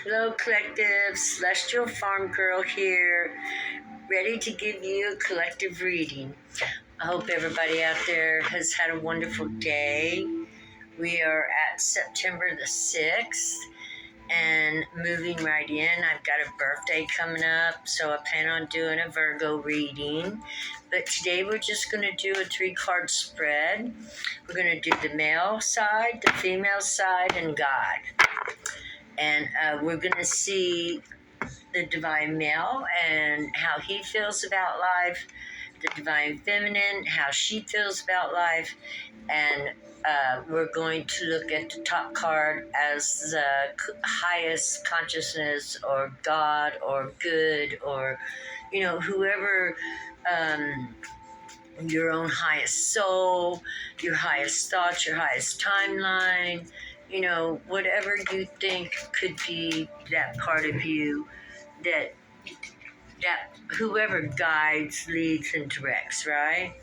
Hello, Collective. Celestial Farm Girl here, ready to give you a collective reading. I hope everybody out there has had a wonderful day. We are at September the 6th and moving right in. I've got a birthday coming up, so I plan on doing a Virgo reading. But today we're just going to do a 3-card spread. We're going to do the male side, the female side, and God. And we're going to see the divine male and how he feels about life, the divine feminine, how she feels about life, and we're going to look at the top card as the highest consciousness or God or good or, whoever, your own highest soul, your highest thoughts, your highest timeline, whatever you think could be that part of you that whoever guides, leads, and directs, right?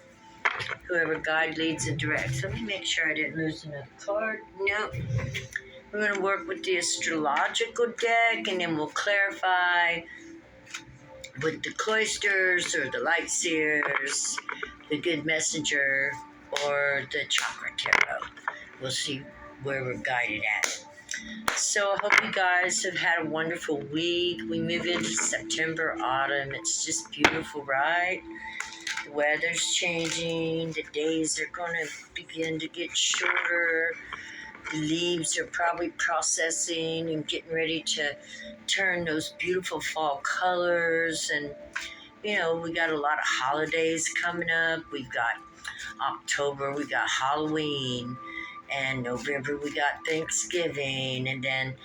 Whoever guides, leads, and directs. Let me make sure I didn't lose another card. Nope. We're going to work with the astrological deck, and then we'll clarify with the cloisters or the light seers, the good messenger, or the chakra tarot. We'll see where we're guided at. So I hope you guys have had a wonderful week. We move into September, autumn. It's just beautiful, right? The weather's changing. The days are going to begin to get shorter. The leaves are probably processing and getting ready to turn those beautiful fall colors. And, we got a lot of holidays coming up. We've got October, we got Halloween. And November, we got Thanksgiving. And then,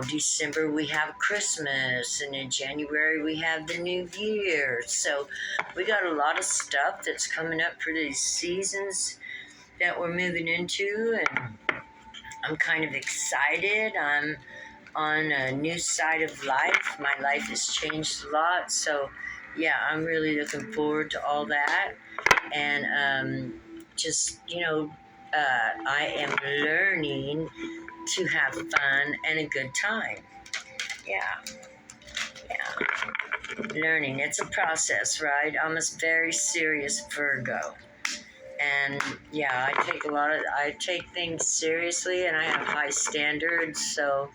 December, we have Christmas. And in January, we have the New Year. So we got a lot of stuff that's coming up for these seasons that we're moving into. And I'm kind of excited. I'm on a new side of life. My life has changed a lot. So, yeah, I'm really looking forward to all that. And I am learning to have fun and a good time. Yeah. Learning. It's a process, right? I'm a very serious Virgo. And yeah, I take things seriously and I have high standards. So,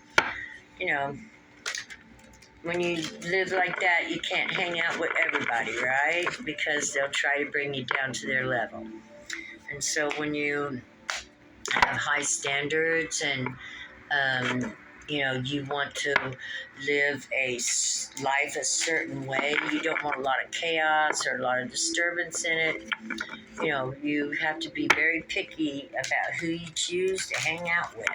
when you live like that, you can't hang out with everybody, right? Because they'll try to bring you down to their level. And so when you have high standards and, you want to live a life a certain way, you don't want a lot of chaos or a lot of disturbance in it. You have to be very picky about who you choose to hang out with.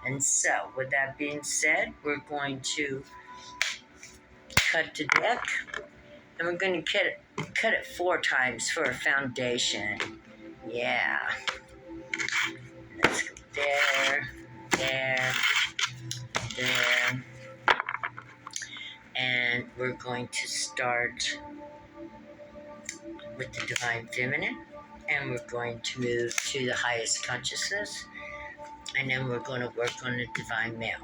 And so, with that being said, we're going to cut the deck, and we're going to cut it 4 times for a foundation. Yeah. Let's go there. And we're going to start with the divine feminine, and we're going to move to the highest consciousness, and then we're going to work on the divine male.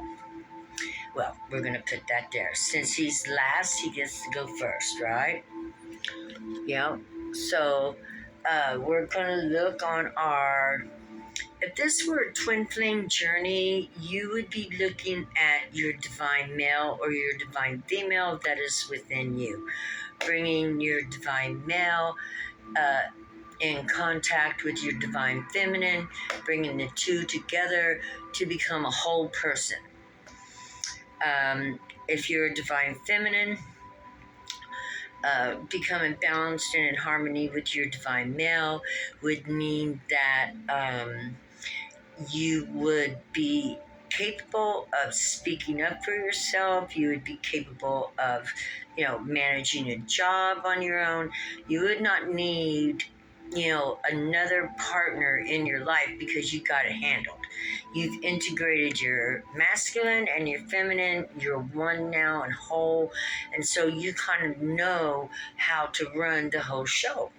Well, we're going to put that there. Since he's last, he gets to go first, right? Yeah. So we're going to look on our... If this were a twin flame journey, you would be looking at your divine male or your divine female that is within you. Bringing your divine male in contact with your divine feminine, bringing the two together to become a whole person. If you're a divine feminine, becoming balanced and in harmony with your divine male would mean that you would be capable of speaking up for yourself. You would be capable of, managing a job on your own. You would not need, another partner in your life because you got it handled. You've integrated your masculine and your feminine. You're one now and whole. And so you kind of know how to run the whole show.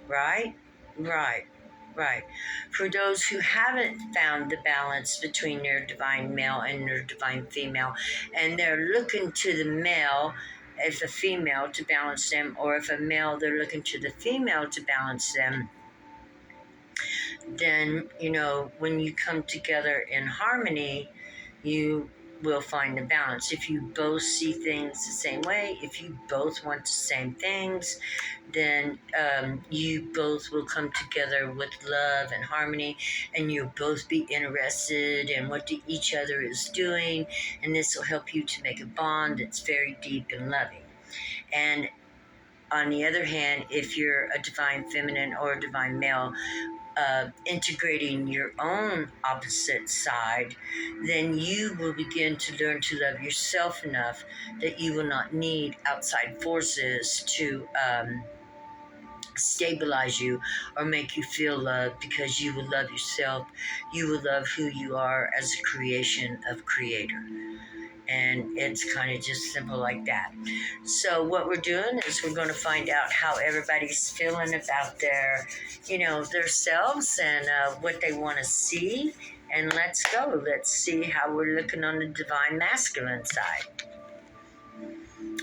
Right? Right. Right. For those who haven't found the balance between their divine male and their divine female, and they're looking to the male, if a female, to balance them, or if a male, they're looking to the female to balance them, then, when you come together in harmony, you will find the balance. If you both see things the same way, if you both want the same things, then you both will come together with love and harmony, and you'll both be interested in what each other is doing, and this will help you to make a bond that's very deep and loving. And on the other hand, if you're a divine feminine or a divine male, integrating your own opposite side, then you will begin to learn to love yourself enough that you will not need outside forces to stabilize you or make you feel loved, because you will love yourself. You will love who you are as a creation of Creator. And it's kind of just simple like that. So what we're doing is we're going to find out how everybody's feeling about their selves and what they want to see. And let's go. Let's see how we're looking on the divine masculine side.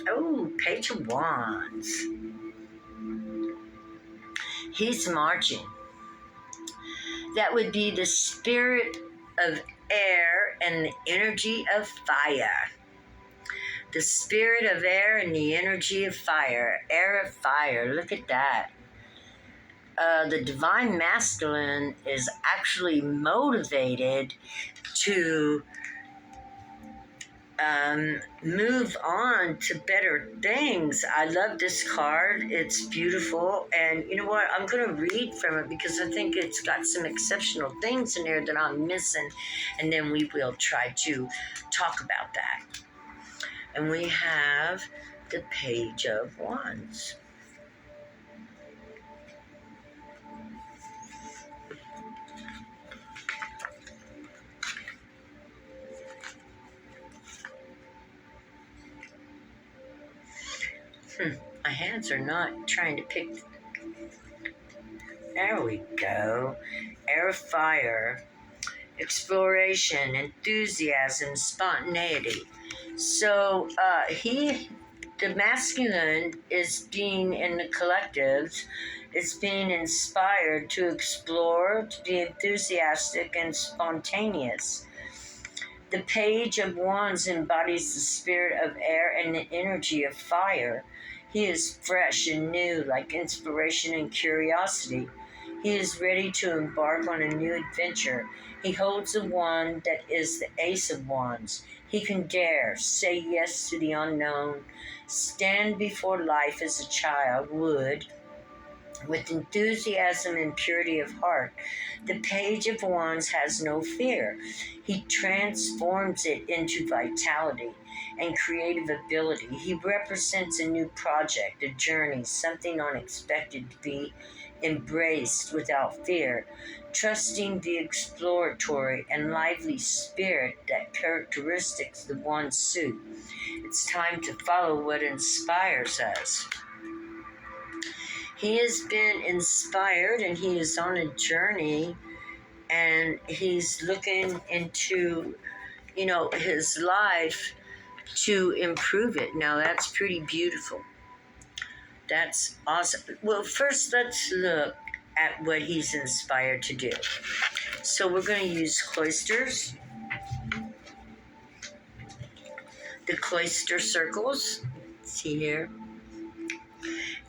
Oh, Page of Wands. He's marching. That would be the spirit of air and the energy of fire. The spirit of air and the energy of fire. Air of fire. Look at that. The divine masculine is actually motivated to move on to better things. I love this card. It's beautiful. And you know what? I'm going to read from it because I think it's got some exceptional things in there that I'm missing. And then we will try to talk about that. And we have the Page of Wands. My hands are not trying to pick. There we go. Air of fire, exploration, enthusiasm, spontaneity. So the masculine is being in the collectives, is being inspired to explore, to be enthusiastic and spontaneous. The Page of Wands embodies the spirit of air and the energy of fire. He is fresh and new, like inspiration and curiosity. He is ready to embark on a new adventure. He holds a wand that is the Ace of Wands. He can dare, say yes to the unknown, stand before life as a child would, with enthusiasm and purity of heart. The Page of Wands has no fear. He transforms it into vitality and creative ability. He represents a new project, a journey, something unexpected to be embraced without fear, trusting the exploratory and lively spirit that characteristics the Wand suit. It's time to follow what inspires us. He has been inspired and he is on a journey, and he's looking into, his life to improve it. Now that's pretty beautiful. That's awesome. Well, first let's look at what he's inspired to do. So we're going to use cloisters, the cloister circles. See here.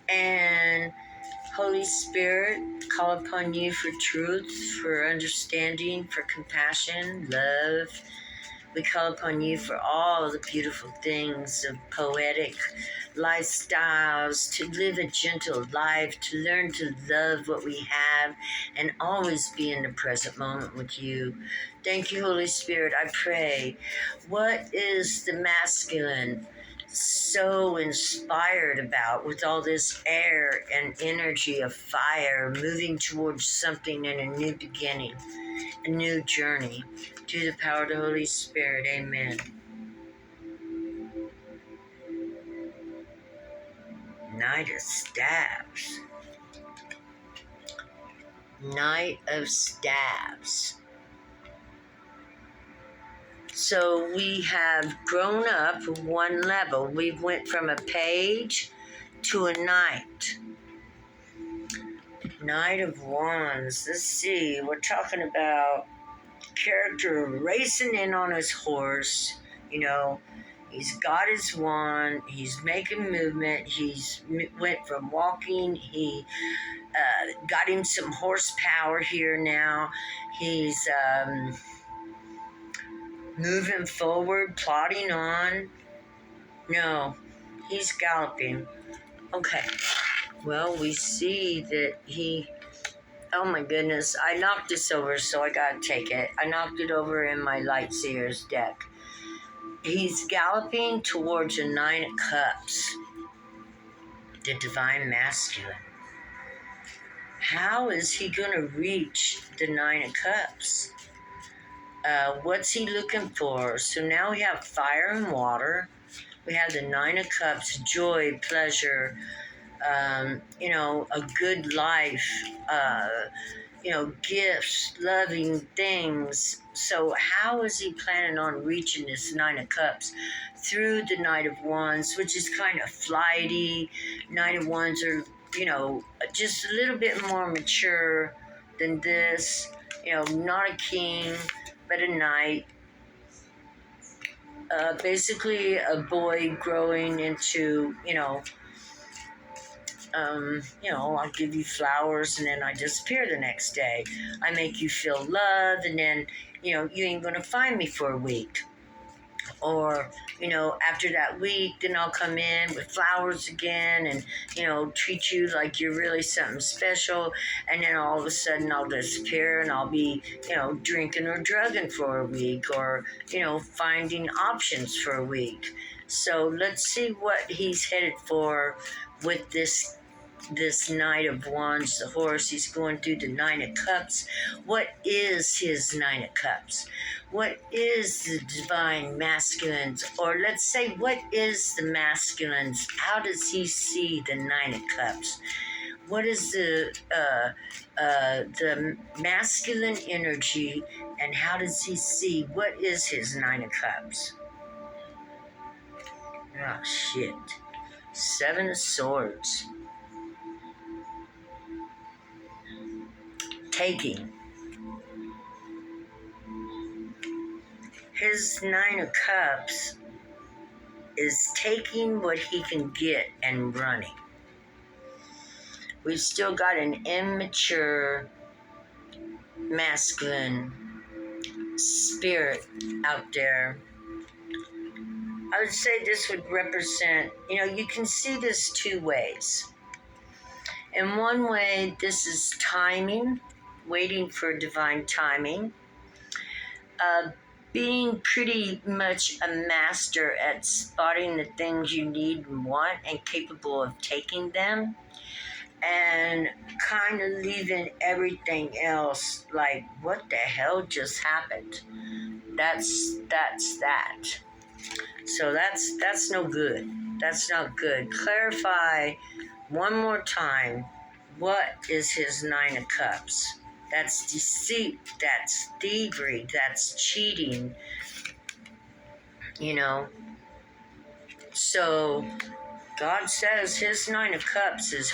And Holy Spirit, call upon you for truth, for understanding, for compassion, love. We call upon you for all the beautiful things of poetic lifestyles, to live a gentle life, to learn to love what we have, and always be in the present moment with you. Thank you, Holy Spirit. I pray. What is the masculine so inspired about, with all this air and energy of fire, moving towards something in a new beginning, a new journey? Through the power of the Holy Spirit, amen. Knight of Staves. Knight of Staves. So we have grown up one level. We went from a page to a knight. Knight of Wands. Let's see. We're talking about character racing in on his horse. You know, he's got his wand. He's making movement. He's went from walking. He got him some horsepower here now. He's moving forward, plodding on. No, he's galloping. Okay. Well, we see that he. Oh my goodness, I knocked this over, so I gotta take it. I knocked it over in my Lightseer's deck. He's galloping towards a Nine of Cups, the Divine Masculine. How is he gonna reach the Nine of Cups? What's he looking for? So now we have fire and water. We have the Nine of Cups, joy, pleasure, a good life, gifts, loving things. So how is he planning on reaching this Nine of Cups? Through the Knight of Wands, which is kind of flighty. Knight of Wands are, just a little bit more mature than this. Not a king, but a knight. Basically a boy growing into, I'll give you flowers and then I disappear the next day. I make you feel love and then, you ain't gonna find me for a week. Or, after that week, then I'll come in with flowers again and, treat you like you're really something special. And then all of a sudden I'll disappear and I'll be, drinking or drugging for a week or, finding options for a week. So let's see what he's headed for with this Knight of Wands, the horse. He's going through the Nine of Cups. What is his Nine of Cups? What is the Divine Masculine's? Or let's say, what is the Masculine's? How does he see the Nine of Cups? What is the masculine energy, and how does he see? What is his Nine of Cups? Oh, shit. Seven of Swords. Taking. His Nine of Cups is taking what he can get and running. We've still got an immature, masculine spirit out there. I would say this would represent, you can see this two ways. In one way, this is timing, waiting for divine timing. Being pretty much a master at spotting the things you need and want and capable of taking them, and kind of leaving everything else like, what the hell just happened? That's that. So that's no good. That's not good. Clarify one more time, what is his Nine of Cups? That's deceit, that's thievery, that's cheating, So God says his Nine of Cups is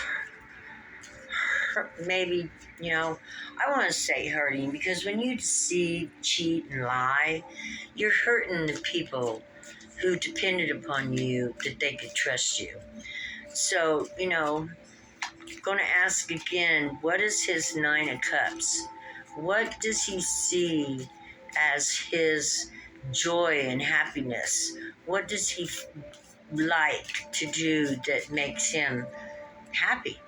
maybe, I want to say hurting, because when you deceive, cheat, and lie, you're hurting the people who depended upon you, that they could trust you. So, going to ask again, what is his Nine of Cups? What does he see as his joy and happiness? What does he like to do that makes him happy?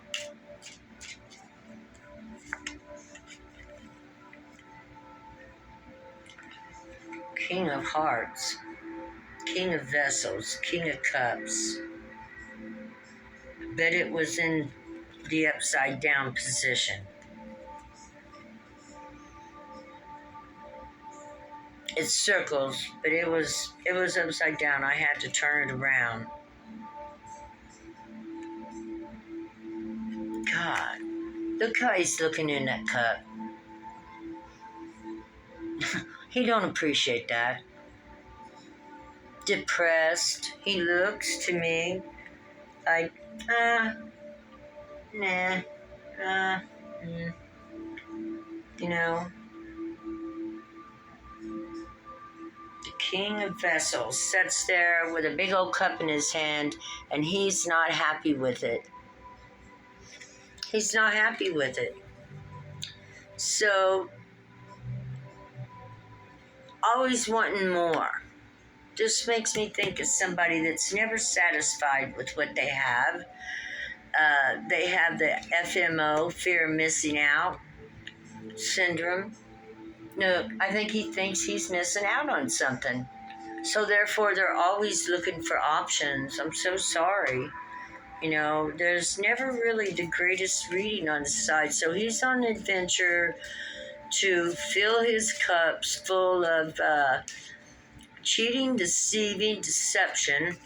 King of Hearts, King of Vessels, King of Cups. But it was in the upside down position. It circles, but it was upside down. I had to turn it around. God. Look how he's looking in that cup. He don't appreciate that. Depressed. He looks to me like, nah, uh, mm, you know. The King of Vessels sits there with a big old cup in his hand, and he's not happy with it. He's not happy with it. So, always wanting more. This makes me think of somebody that's never satisfied with what they have. They have the FMO, fear of missing out syndrome. No, I think he thinks he's missing out on something. So therefore, they're always looking for options. I'm so sorry. You know, there's never really the greatest reading on the side. So he's on an adventure to fill his cups full of cheating, deceiving, deception.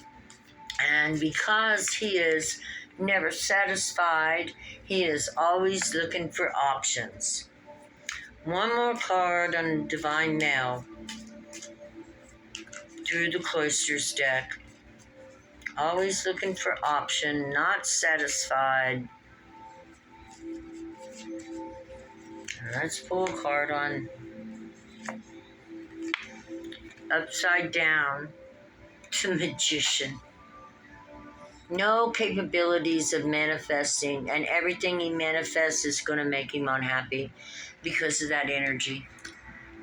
And because he is never satisfied, he is always looking for options. One more card on Divine Mail through the Cloisters deck. Always looking for option, not satisfied. Let's pull a card on Upside Down to Magician. No capabilities of manifesting, and everything he manifests is going to make him unhappy because of that energy.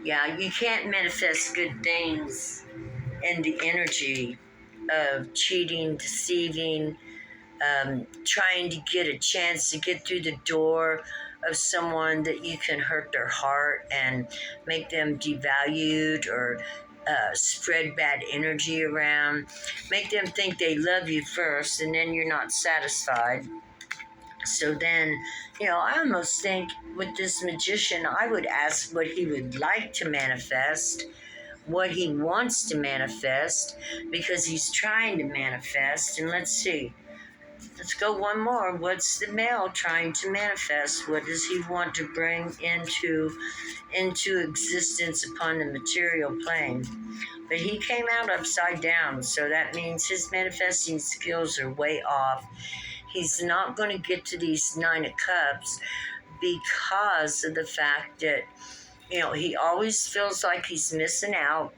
Yeah, you can't manifest good things in the energy of cheating, deceiving, trying to get a chance to get through the door of someone that you can hurt their heart and make them devalued or spread bad energy around, make them think they love you first and then you're not satisfied. So then, I almost think with this magician, I would ask what he would like to manifest, what he wants to manifest, because he's trying to manifest. And let's see. Let's go one more. What's the male trying to manifest? What does he want to bring into existence upon the material plane? But he came out upside down, so that means his manifesting skills are way off. He's not going to get to these 9 of Cups because of the fact that, he always feels like he's missing out,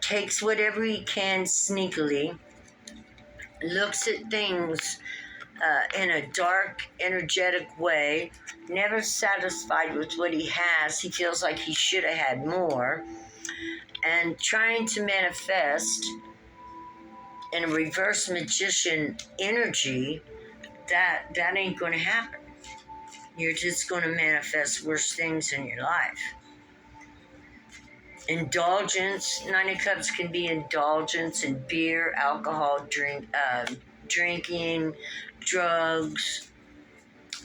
takes whatever he can sneakily, looks at things in a dark, energetic way, never satisfied with what he has. He feels like he should have had more, and trying to manifest in a reverse magician energy, that ain't going to happen. You're just going to manifest worse things in your life. Indulgence. 9 of Cups can be indulgence in beer, alcohol, drinking, drugs.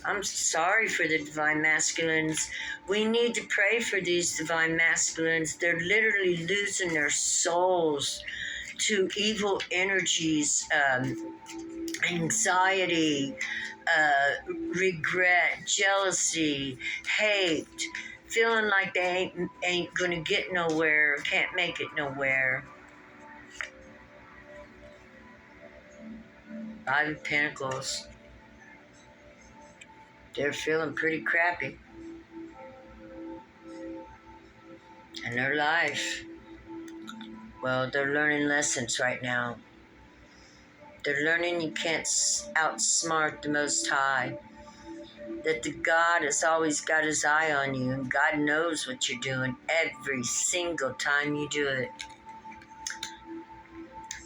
I'm sorry for the Divine Masculines. We need to pray for these Divine Masculines. They're literally losing their souls to evil energies, anxiety, regret, jealousy, hate, feeling like they ain't gonna get nowhere, can't make it nowhere. 5 of Pentacles. They're feeling pretty crappy in their life. Well, they're learning lessons right now. They're learning you can't outsmart the Most High. That the God has always got his eye on you, and God knows what you're doing every single time you do it.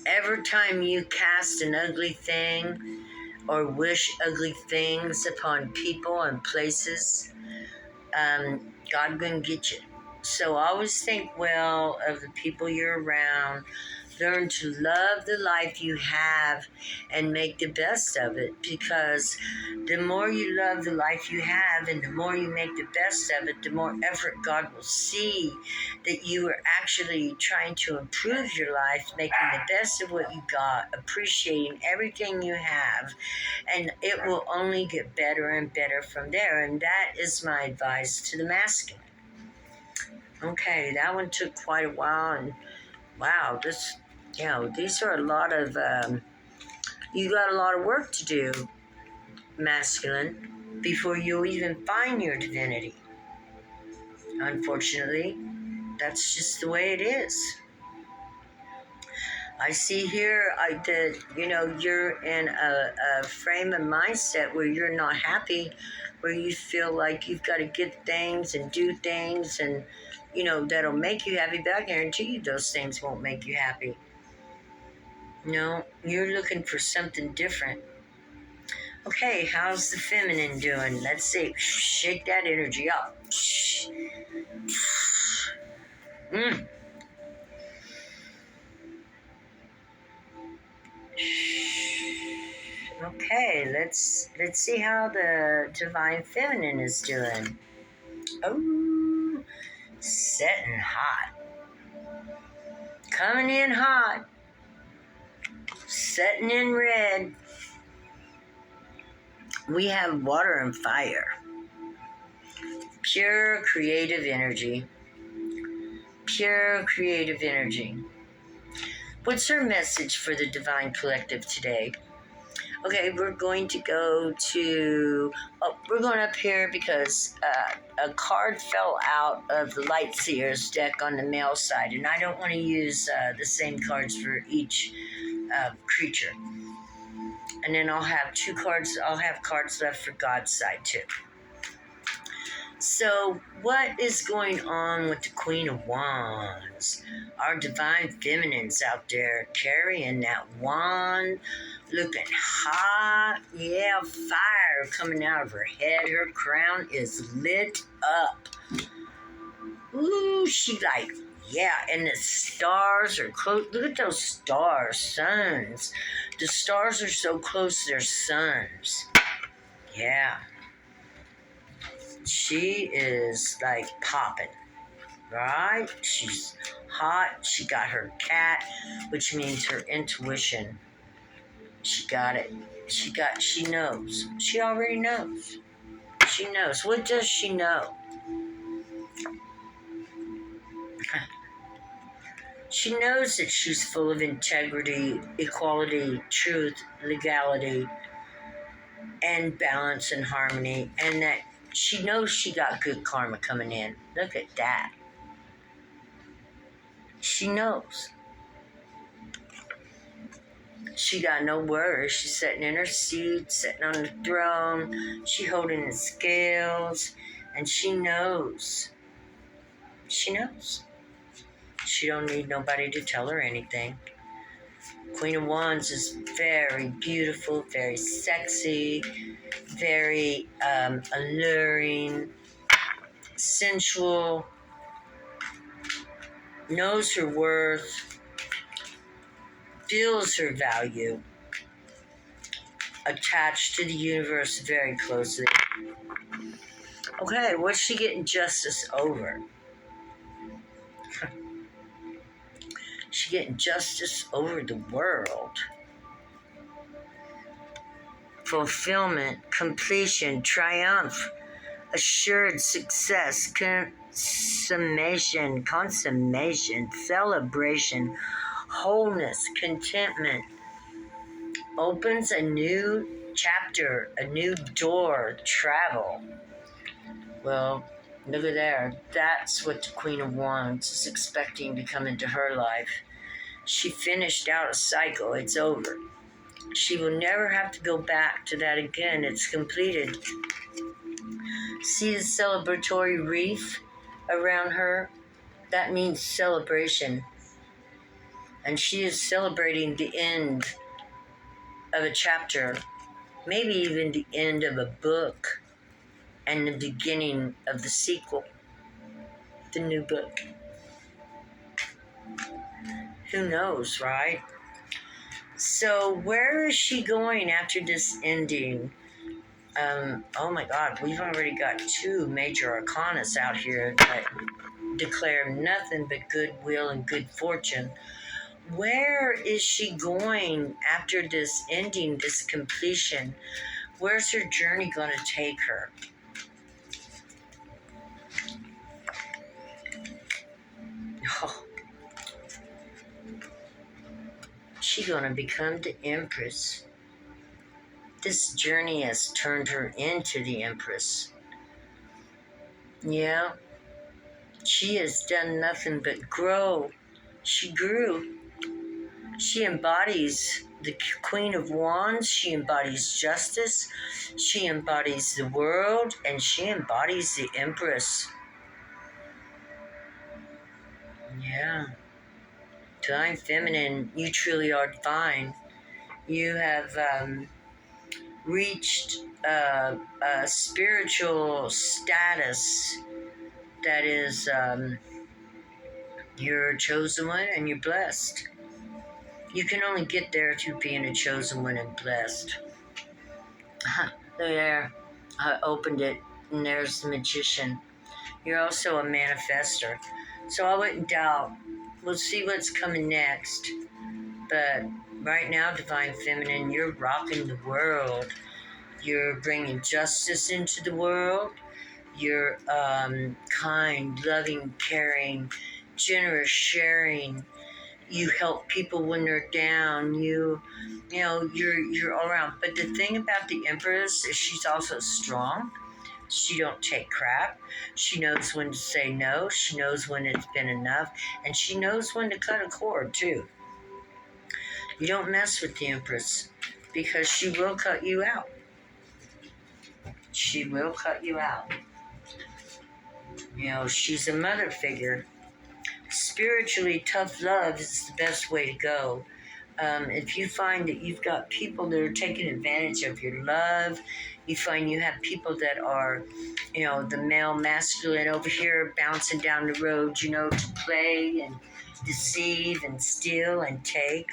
Every time you cast an ugly thing or wish ugly things upon people and places, God gonna get you. So always think well of the people you're around. Learn to love the life you have and make the best of it, because the more you love the life you have and the more you make the best of it, the more effort God will see that you are actually trying to improve your life, making the best of what you got, appreciating everything you have, and it will only get better and better from there. And that is my advice to the masculine. Okay, that one took quite a while, and wow, these are a lot of, you got a lot of work to do, masculine, before you even find your divinity. Unfortunately, that's just the way it is. I see here that, you're in a frame of mindset where you're not happy, where you feel like you've got to get things and do things and, that'll make you happy, but I guarantee you those things won't make you happy. No, you're looking for something different. Okay, how's the feminine doing? Let's see. Shake that energy up. Mm. Okay, let's see how the divine feminine is doing. Oh, setting hot. Coming in hot. Setting in red. We have water and fire. Pure creative energy. Pure creative energy. What's her message for the divine collective today? Okay, we're going to go to, we're going up here because a card fell out of the Light Seers deck on the male side, and I don't want to use the same cards for each creature. And then I'll have cards left for God's side too. So, what is going on with the Queen of Wands? Our divine feminines out there carrying that wand, looking hot. Yeah, fire coming out of her head. Her crown is lit up. Ooh, and the stars are close. Look at those stars, suns. The stars are so close to their suns. Yeah. She is like popping, right? She's hot. She got her cat, which means her intuition. She got it. She knows. She already knows. She knows. What does she know? She knows that she's full of integrity, equality, truth, legality, and balance and harmony, and that she knows she got good karma coming in. Look at that. She knows. She got no worries. She's sitting in her seat, sitting on the throne. She holding the scales, and she knows. She knows. She don't need nobody to tell her anything. Queen of Wands is very beautiful, very sexy, very alluring, sensual, knows her worth, feels her value, attached to the universe very closely. Okay, what's she getting justice over? She's getting justice over the world. Fulfillment, completion, triumph, assured success, consummation, celebration, wholeness, contentment. Opens a new chapter, a new door, travel. Well, look at there. That's what the Queen of Wands is expecting to come into her life. She finished out a cycle. It's over. She will never have to go back to that again. It's completed. See the celebratory wreath around her? That means celebration. And she is celebrating the end of a chapter, maybe even the end of a book, and the beginning of the sequel. The new book. Who knows, right? So where is she going after this ending? Oh my God, we've already got 2 major arcanas out here that declare nothing but goodwill and good fortune. Where is she going after this ending, this completion? Where's her journey going to take her? Oh, she's going to become the Empress. This journey has turned her into the Empress. Yeah, she has done nothing but grow. She grew. She embodies the Queen of Wands. She embodies justice. She embodies the world. And she embodies the Empress. Yeah. Divine Feminine, you truly are divine. You have reached a spiritual status that is, you're a chosen one and you're blessed. You can only get there through being a chosen one and blessed. There, I opened it, and there's the Magician. You're also a manifester. So I wouldn't doubt. We'll see what's coming next. But right now, Divine Feminine, you're rocking the world. You're bringing justice into the world. You're kind, loving, caring, generous, sharing. You help people when they're down. You're all around. But the thing about the Empress is she's also strong. She don't take crap. She knows when to say no. She knows when it's been enough. And she knows when to cut a cord, too. You don't mess with the Empress because she will cut you out. She will cut you out. She's a mother figure. Spiritually, tough love is the best way to go. If you find that you've got people that are taking advantage of your love, you find you have people that are, the male masculine over here bouncing down the road, to play and deceive and steal and take,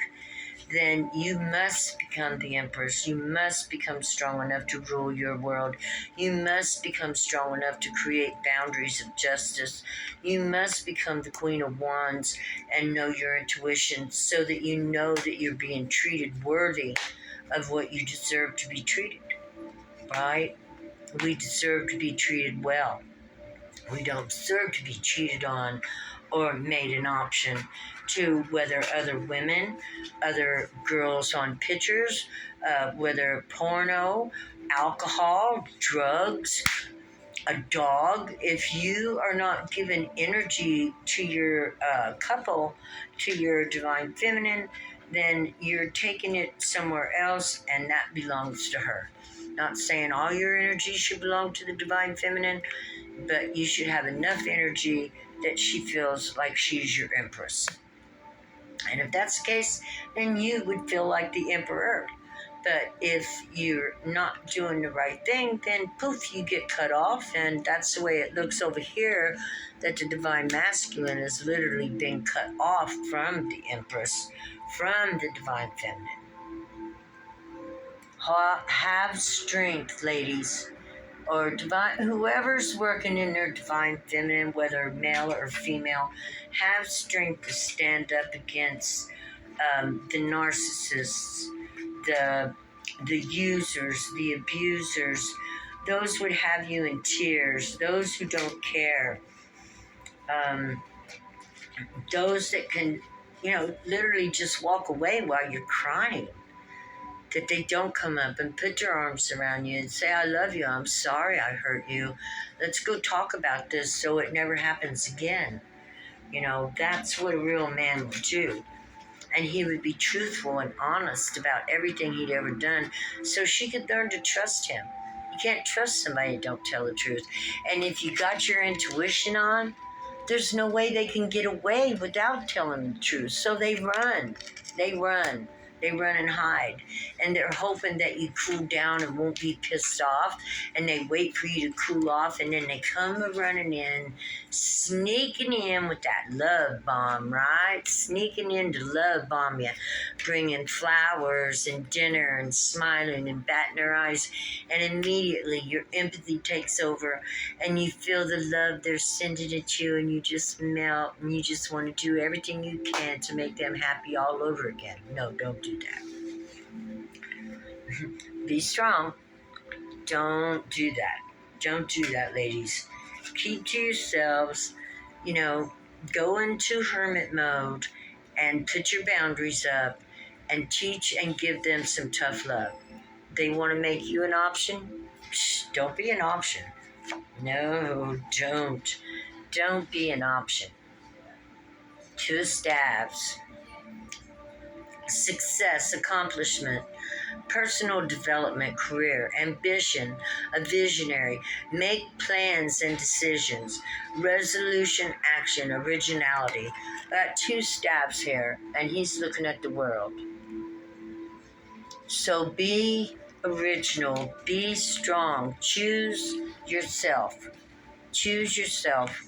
then you must become the Empress. You must become strong enough to rule your world. You must become strong enough to create boundaries of justice. You must become the Queen of Wands and know your intuition so that you know that you're being treated worthy of what you deserve to be treated, right? We deserve to be treated well. We don't deserve to be cheated on or made an option to, whether other women, other girls on pictures, whether porno, alcohol, drugs, a dog. If you are not giving energy to your couple, to your Divine Feminine, then you're taking it somewhere else and that belongs to her. Not saying all your energy should belong to the Divine Feminine, but you should have enough energy that she feels like she's your Empress. And if that's the case, then you would feel like the Emperor. But if you're not doing the right thing, then poof, you get cut off. And that's the way it looks over here, that the Divine Masculine is literally being cut off from the Empress, from the Divine Feminine. Have strength, ladies. Or divine, whoever's working in their Divine Feminine, whether male or female, have strength to stand up against the narcissists, the users, the abusers. Those would have you in tears. Those who don't care. Those that can, literally just walk away while you're crying. That they don't come up and put their arms around you and say, I love you, I'm sorry I hurt you. Let's go talk about this so it never happens again. That's what a real man would do. And he would be truthful and honest about everything he'd ever done so she could learn to trust him. You can't trust somebody that don't tell the truth. And if you got your intuition on, there's no way they can get away without telling the truth. So they run. They run and hide. And they're hoping that you cool down and won't be pissed off. And they wait for you to cool off. And then they come running in sneaking in with that love bomb, right? Sneaking in to love bomb you, bringing flowers and dinner and smiling and batting her eyes, and immediately your empathy takes over and you feel the love they're sending at you, and you just melt and you just want to do everything you can to make them happy all over again. No, don't do that. Be strong. Don't do that. Don't do that, ladies. Keep to yourselves. Go into hermit mode and put your boundaries up and teach and give them some tough love. They want to make you an option? Don't be an option. No, don't. Don't be an option. 2 stabs. Success, accomplishment, personal development, career, ambition, a visionary, make plans and decisions, resolution, action, originality. Got 2 stabs here, and he's looking at the world. So be original, be strong, choose yourself. Choose yourself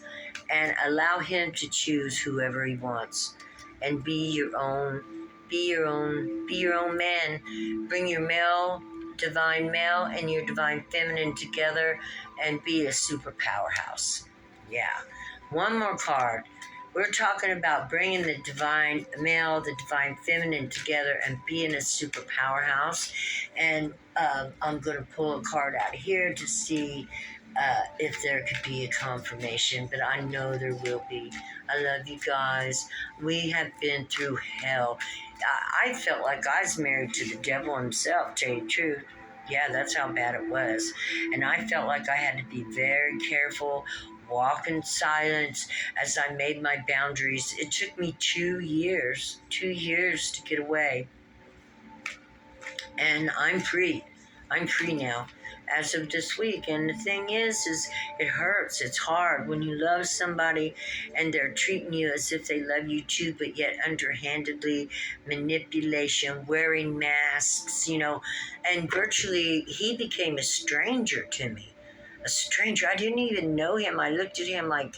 and allow him to choose whoever he wants. And be your own man. Bring your divine male and your divine feminine together and be a super powerhouse. Yeah. One more card. We're talking about bringing the divine male, the divine feminine together and being a super powerhouse. And I'm going to pull a card out of here to see if there could be a confirmation, but I know there will be. I love you guys. We have been through hell. I felt like I was married to the devil himself, to tell you the truth. Yeah, that's how bad it was. And I felt like I had to be very careful, walk in silence as I made my boundaries. It took me 2 years to get away. And I'm free. I'm free now as of this week. And the thing is it hurts. It's hard when you love somebody and they're treating you as if they love you too, but yet underhandedly, manipulation, wearing masks, and virtually he became a stranger to me. A stranger. I didn't even know him. I looked at him like,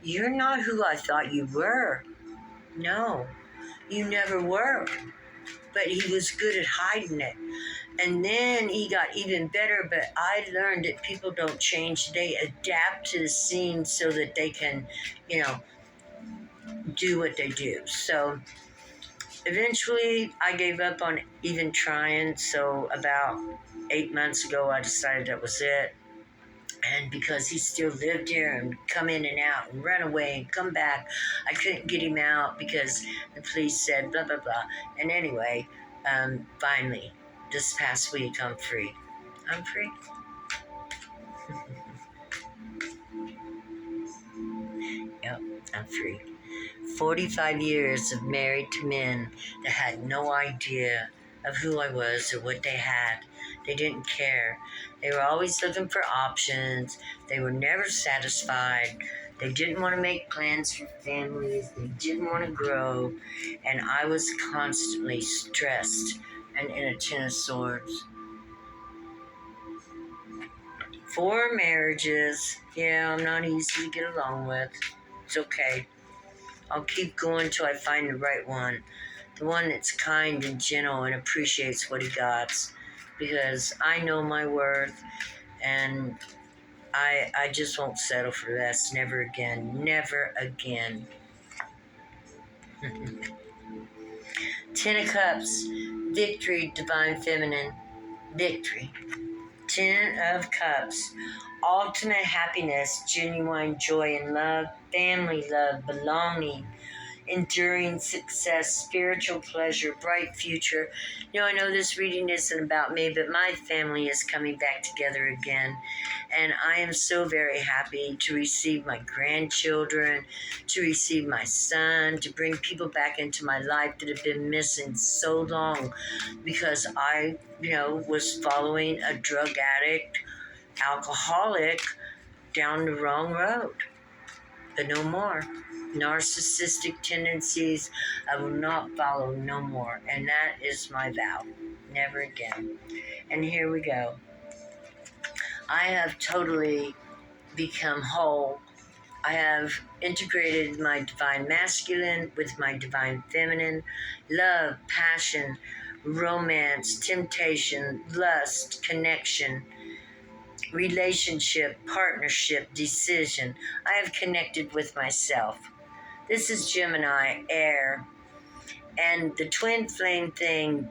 you're not who I thought you were. No, you never were. But he was good at hiding it. And then he got even better, but I learned that people don't change. They adapt to the scene so that they can, do what they do. So eventually I gave up on even trying. So about 8 months ago, I decided that was it. And because he still lived here and come in and out and run away and come back, I couldn't get him out because the police said blah, blah, blah. And anyway, finally, this past week, I'm free. I'm free. Yep, I'm free. 45 years of married to men that had no idea of who I was or what they had. They didn't care. They were always looking for options. They were never satisfied. They didn't want to make plans for families. They didn't want to grow. And I was constantly stressed and in a 10 of swords. 4 marriages. Yeah, I'm not easy to get along with. It's okay. I'll keep going till I find the right one. The one that's kind and gentle and appreciates what he got. Because I know my worth, and I just won't settle for less. Never again. Never again. 10 of Cups. Victory, divine feminine. Victory. 10 of Cups. Ultimate happiness, genuine joy and love, family love, belonging, enduring success, spiritual pleasure, bright future. I know this reading isn't about me, but my family is coming back together again. And I am so very happy to receive my grandchildren, to receive my son, to bring people back into my life that have been missing so long because I, was following a drug addict, alcoholic down the wrong road. But no more. Narcissistic tendencies, I will not follow no more. And that is my vow. Never again. And here we go. I have totally become whole. I have integrated my divine masculine with my divine feminine, love, passion, romance, temptation, lust, connection, relationship, partnership, decision. I have connected with myself. This is Gemini, air. And the twin flame thing,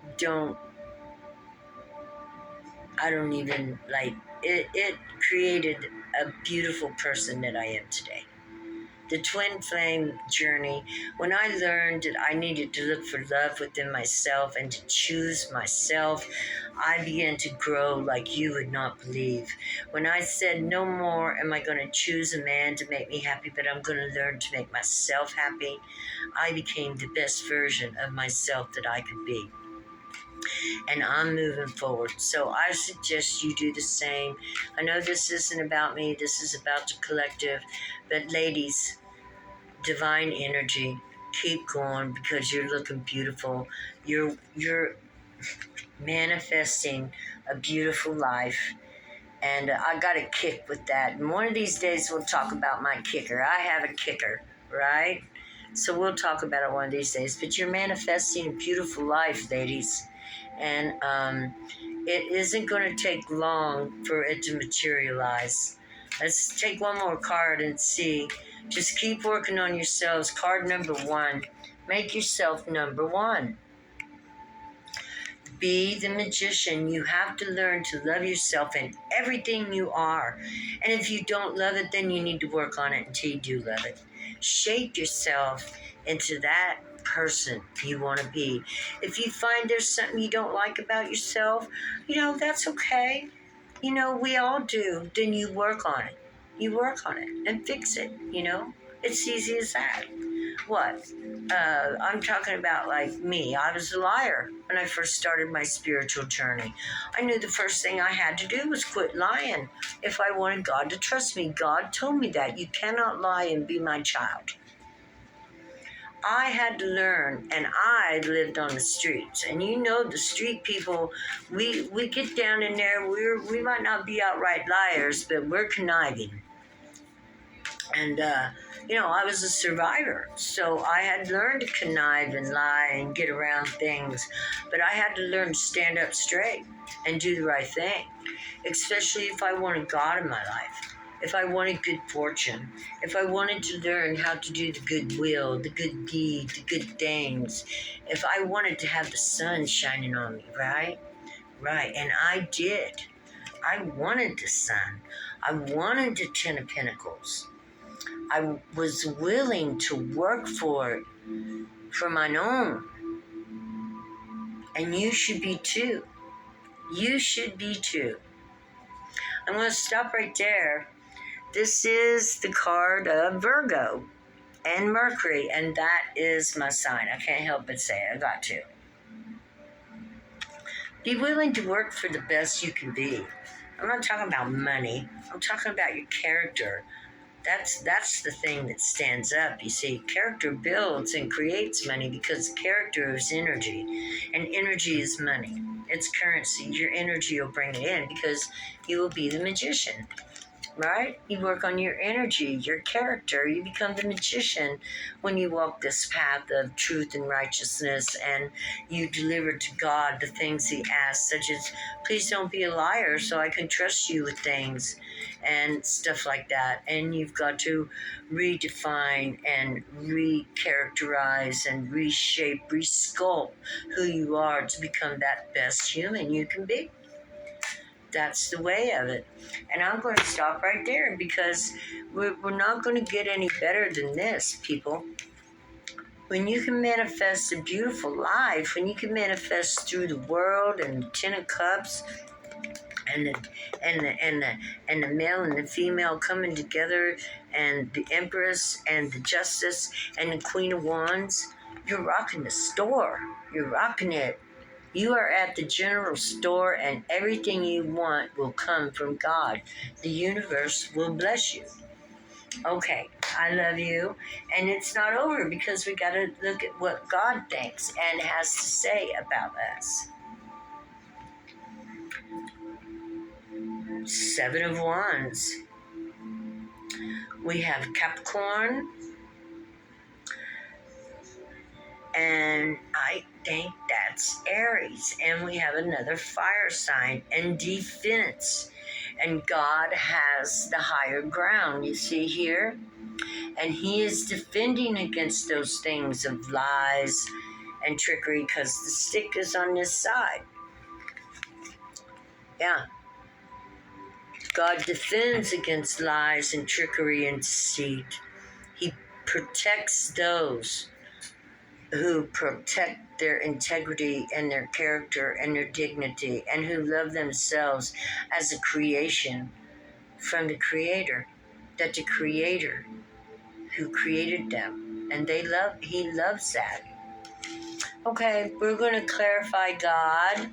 I don't even like it. It created a beautiful person that I am today. The twin flame journey, when I learned that I needed to look for love within myself and to choose myself, I began to grow like you would not believe. When I said, no more am I going to choose a man to make me happy, but I'm going to learn to make myself happy, I became the best version of myself that I could be. And I'm moving forward. So I suggest you do the same. I know this isn't about me, this is about the collective, but ladies, divine energy, keep going because you're looking beautiful. You're manifesting a beautiful life. And I got a kick with that. And one of these days we'll talk about my kicker. I have a kicker, right? So we'll talk about it one of these days. But you're manifesting a beautiful life, ladies. And it isn't going to take long for it to materialize. Let's take one more card and see. Just keep working on yourselves. Card number 1. Make yourself number 1. Be the magician. You have to learn to love yourself in everything you are. And if you don't love it, then you need to work on it until you do love it. Shape yourself into that person you want to be. If you find there's something you don't like about yourself, that's okay. We all do. Then you work on it. You work on it and fix it, It's easy as that. What? I'm talking about like me. I was a liar when I first started my spiritual journey. I knew the first thing I had to do was quit lying if I wanted God to trust me. God told me that. You cannot lie and be my child. I had to learn, and I lived on the streets. And the street people, we get down in there, we might not be outright liars, but we're conniving. And, I was a survivor, so I had learned to connive and lie and get around things, but I had to learn to stand up straight and do the right thing, especially if I wanted God in my life, if I wanted good fortune, if I wanted to learn how to do the good will, the good deed, the good things, if I wanted to have the sun shining on me, right? Right, and I did. I wanted the sun. I wanted the Ten of Pentacles. I was willing to work for it, for my own. And you should be too. You should be too. I'm going to stop right there. This is the card of Virgo and Mercury, and that is my sign. I can't help but say it. I got to. Be willing to work for the best you can be. I'm not talking about money. I'm talking about your character. That's the thing that stands up. You see, character builds and creates money because character is energy, and energy is money. It's currency. Your energy will bring it in because you will be the magician, right? You work on your energy, your character. You become the magician when you walk this path of truth and righteousness, and you deliver to God the things He asks, such as, please don't be a liar so I can trust you with things and stuff like that. And you've got to redefine and recharacterize and reshape, resculpt who you are to become that best human you can be. That's the way of it. And I'm going to stop right there because we're not going to get any better than this, people. When you can manifest a beautiful life, when you can manifest through the world and the Ten of Cups and the male and the female coming together, and the Empress and the Justice and the Queen of Wands, you're rocking the store. You're rocking it. You are at the general store, and everything you want will come from God. The universe will bless you. Okay, I love you. And it's not over because we got to look at what God thinks and has to say about us. Seven of Wands. We have Capricorn, and I think that's Aries. And we have another fire sign and defense. And God has the higher ground, you see here? And he is defending against those things of lies and trickery because the stick is on this side. Yeah. God defends against lies and trickery and deceit. He protects those who protect their integrity and their character and their dignity and who love themselves as a creation from the Creator. That the Creator who created them, and he loves that. Okay, we're going to clarify God.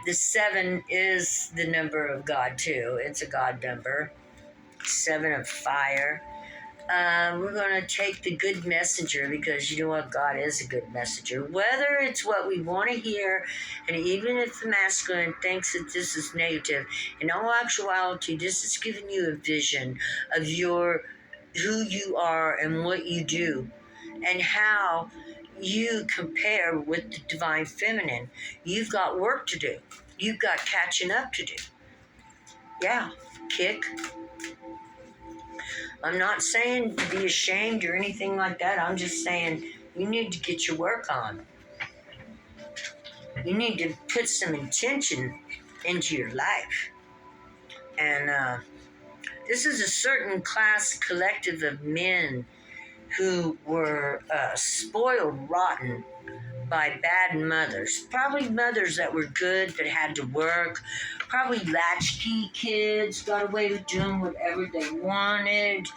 The 7 is the number of God too. It's a God number. 7 of fire. We're going to take the good messenger because you know what? God is a good messenger. Whether it's what we want to hear, and even if the masculine thinks that this is negative, in all actuality, this is giving you a vision of who you are and what you do and how you compare with the divine feminine. You've got work to do. You've got catching up to do. Yeah, kick. I'm not saying to be ashamed or anything like that. I'm just saying you need to get your work on. You need to put some intention into your life. And this is a certain class collective of men who were spoiled rotten by bad mothers. Probably mothers that were good but had to work. Probably latchkey kids, got away with doing whatever they wanted.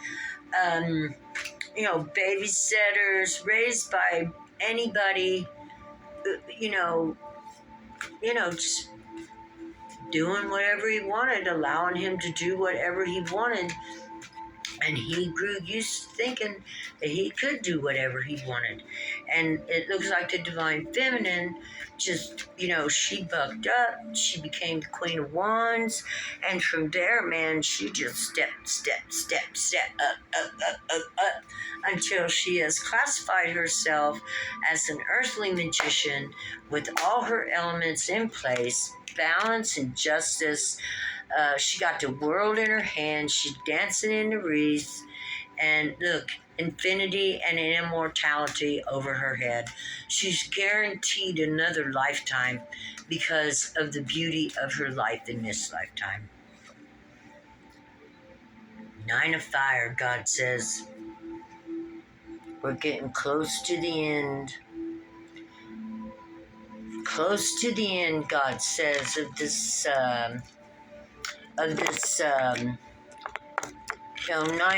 Babysitters raised by anybody, just doing whatever he wanted, allowing him to do whatever he wanted. And he grew used to thinking that he could do whatever he wanted. And it looks like the divine feminine just, she bucked up. She became the Queen of Wands. And from there, man, she just step up until she has classified herself as an earthly magician with all her elements in place, balance and justice. She got the world in her hand. She's dancing in the wreath. And look, infinity and immortality over her head. She's guaranteed another lifetime because of the beauty of her life in this lifetime. 9 of fire, God says. We're getting close to the end. Close to the end, God says, of this 9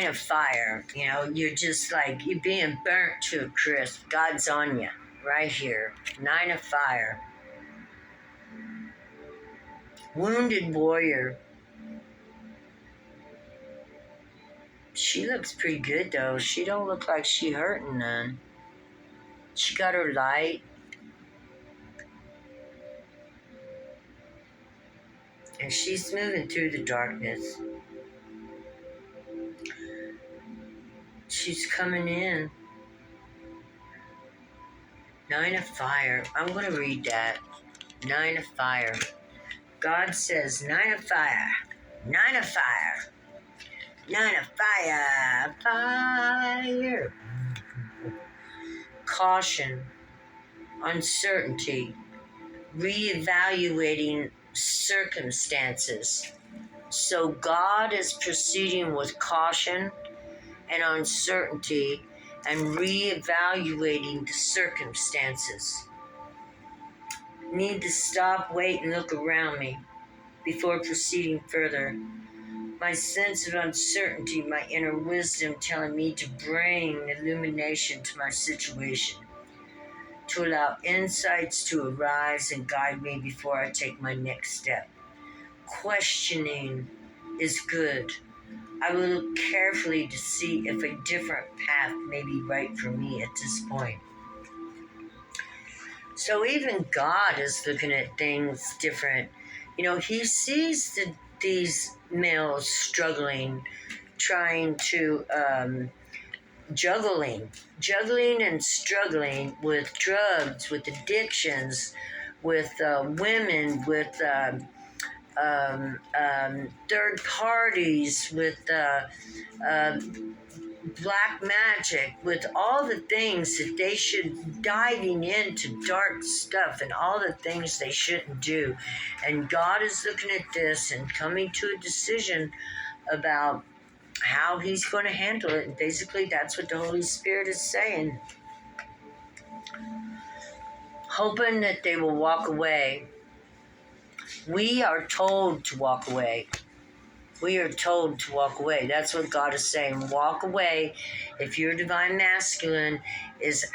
of fire. You're just like, you're being burnt to a crisp. God's on you right here. 9 of fire. Wounded warrior. She looks pretty good though. She don't look like she hurting none. She got her light. And she's moving through the darkness. She's coming in. 9 of fire. I'm going to read that. 9 of fire. God says 9 of fire. 9 of fire. 9 of fire. Fire. Caution. Uncertainty. Reevaluating circumstances. So God is proceeding with caution and uncertainty and reevaluating the circumstances. Need to stop, wait, and look around me before proceeding further. My sense of uncertainty, my inner wisdom telling me to bring illumination to my situation, to allow insights to arise and guide me before I take my next step. Questioning is good. I will look carefully to see if a different path may be right for me at this point. So even God is looking at things different. He sees these males struggling trying to juggling and struggling with drugs, with addictions, with women, with third parties, with uh, black magic, with all the things that they should diving into dark stuff and all the things they shouldn't do. And God is looking at this and coming to a decision about how he's going to handle it. And basically that's what the Holy Spirit is saying. Hoping that they will walk away. We are told to walk away. We are told to walk away. That's what God is saying. Walk away. If your divine masculine is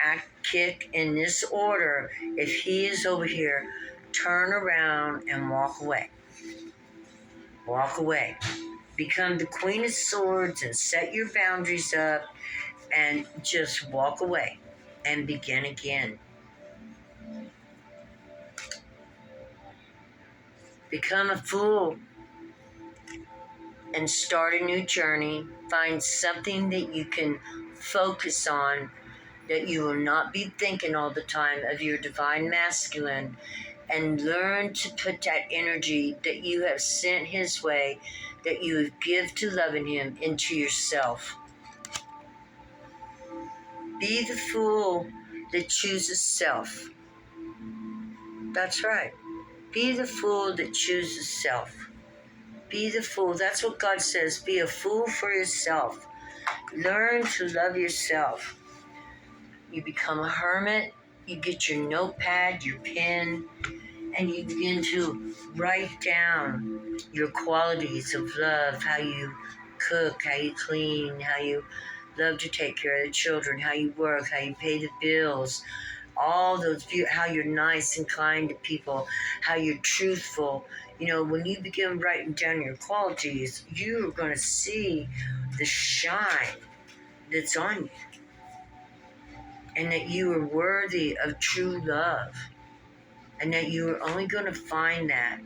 kick in this order, if he is over here, turn around and walk away. Walk away. Become the Queen of Swords and set your boundaries up and just walk away and begin again. Become a fool and start a new journey. Find something that you can focus on, that you will not be thinking all the time of your divine masculine, and learn to put that energy that you have sent his way, that you give to loving him, into yourself. Be the fool that chooses self. That's right. Be the fool that chooses self. Be the fool. That's what God says. Be a fool for yourself. Learn to love yourself. You become a hermit. You get your notepad, your pen, and you begin to write down your qualities of love, how you cook, how you clean, how you love to take care of the children, how you work, how you pay the bills, all those, how you're nice and kind to people, how you're truthful. You know, when you begin writing down your qualities, you're going to see the shine that's on you, and that you are worthy of true love, and that you are only going to find that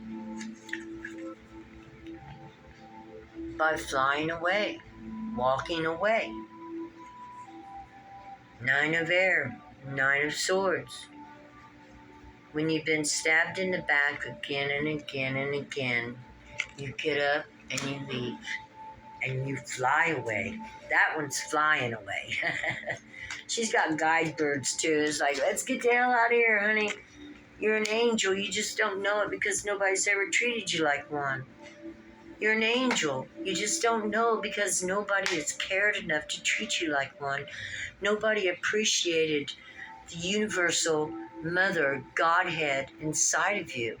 by flying away, walking away. 9 of air, 9 of swords. When you've been stabbed in the back again and again and again, you get up and you leave and you fly away. That one's flying away. She's got guide birds too. It's like, let's get the hell out of here, honey. You're an angel. You just don't know it because nobody's ever treated you like one. You're an angel. You just don't know because nobody has cared enough to treat you like one. Nobody appreciated the universal mother, Godhead inside of you,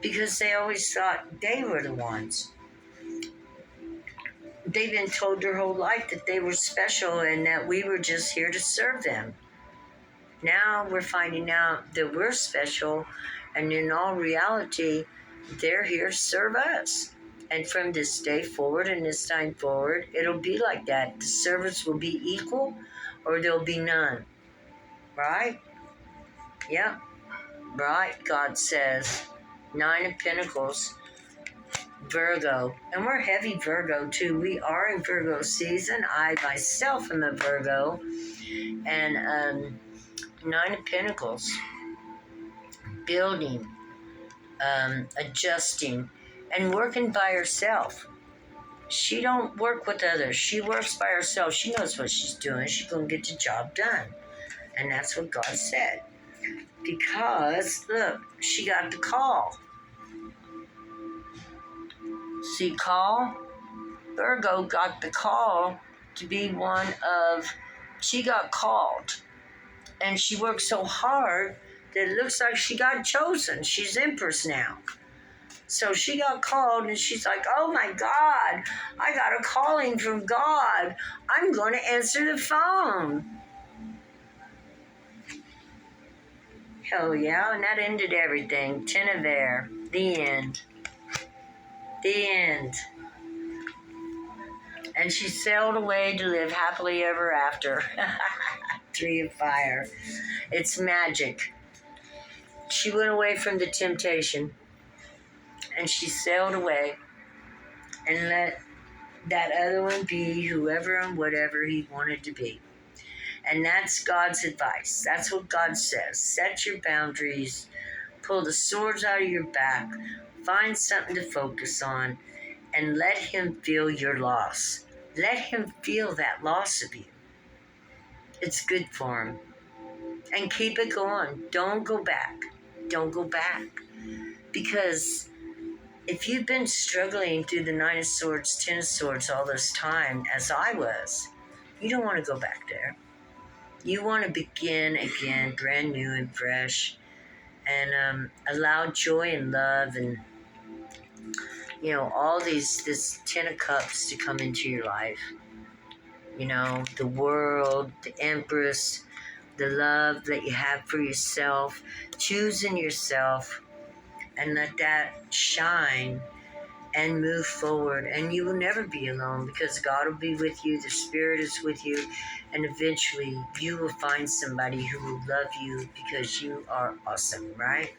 because they always thought they were the ones. They've been told their whole life that they were special and that we were just here to serve them. Now we're finding out that we're special, and in all reality, they're here to serve us. And from this day forward and this time forward, it'll be like that. The service will be equal or there'll be none. Right? Yeah. Right, God says. 9 of Pentacles. Virgo. And we're heavy Virgo too. We are in Virgo season. I myself am a Virgo. And 9 of Pentacles. Building. Adjusting. And working by herself. She don't work with others. She works by herself. She knows what she's doing. She's going to get the job done. And that's what God said. Because, look, she got the call. See, call? Virgo got the call to be one of... She got called. And she worked so hard that it looks like she got chosen. She's Empress now. So she got called and she's like, oh my God, I got a calling from God. I'm going to answer the phone. Hell yeah, and that ended everything. 10 of air. The end. The end. And she sailed away to live happily ever after. 3 of fire. It's magic. She went away from the temptation. And she sailed away and let that other one be whoever and whatever he wanted to be. And that's God's advice. That's what God says. Set your boundaries, pull the swords out of your back, find something to focus on, and let him feel your loss. Let him feel that loss of you. It's good for him. And keep it going. Don't go back. Don't go back. Because if you've been struggling through the Nine of Swords, Ten of Swords all this time, as I was, you don't want to go back there. You want to begin again, brand new and fresh, and allow joy and love and, all this Ten of Cups to come into your life. The world, the Empress, the love that you have for yourself, choosing yourself, and let that shine and move forward. And you will never be alone because God will be with you, the Spirit is with you, and eventually you will find somebody who will love you because you are awesome, right?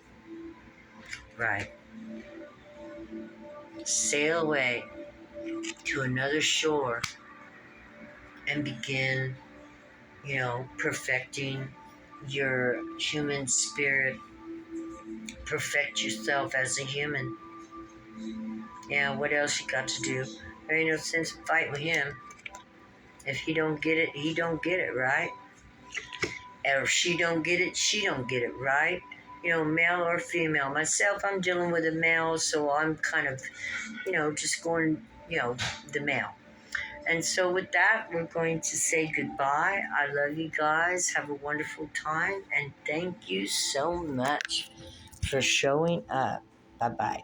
Right. Sail away to another shore and begin, perfecting your human spirit, perfect yourself as a human. Yeah, what else you got to do? There ain't no sense in fighting with him. If he don't get it, he don't get it, right? Or if she don't get it, she don't get it, right? Male or female. Myself, I'm dealing with a male, so I'm kind of, just going, the male. And so with that, we're going to say goodbye. I love you guys. Have a wonderful time. And thank you so much for showing up. Bye-bye.